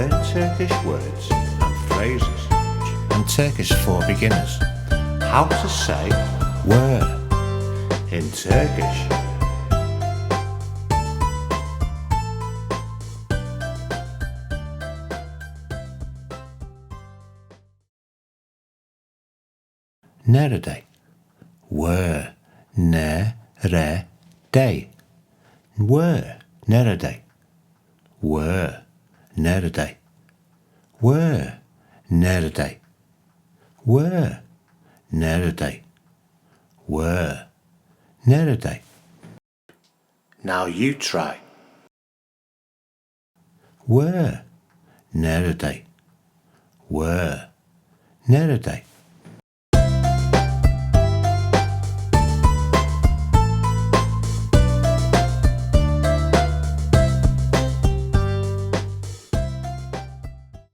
Learn Turkish words and phrases and Turkish for beginners. How to say were in Turkish. Nerede? Were. Nerede? Were. Nerede? Were. Nerede? Were. Nerede? Were. Nerede? Were. Nerede? Now you try. Were. Nerede? Were. Nerede?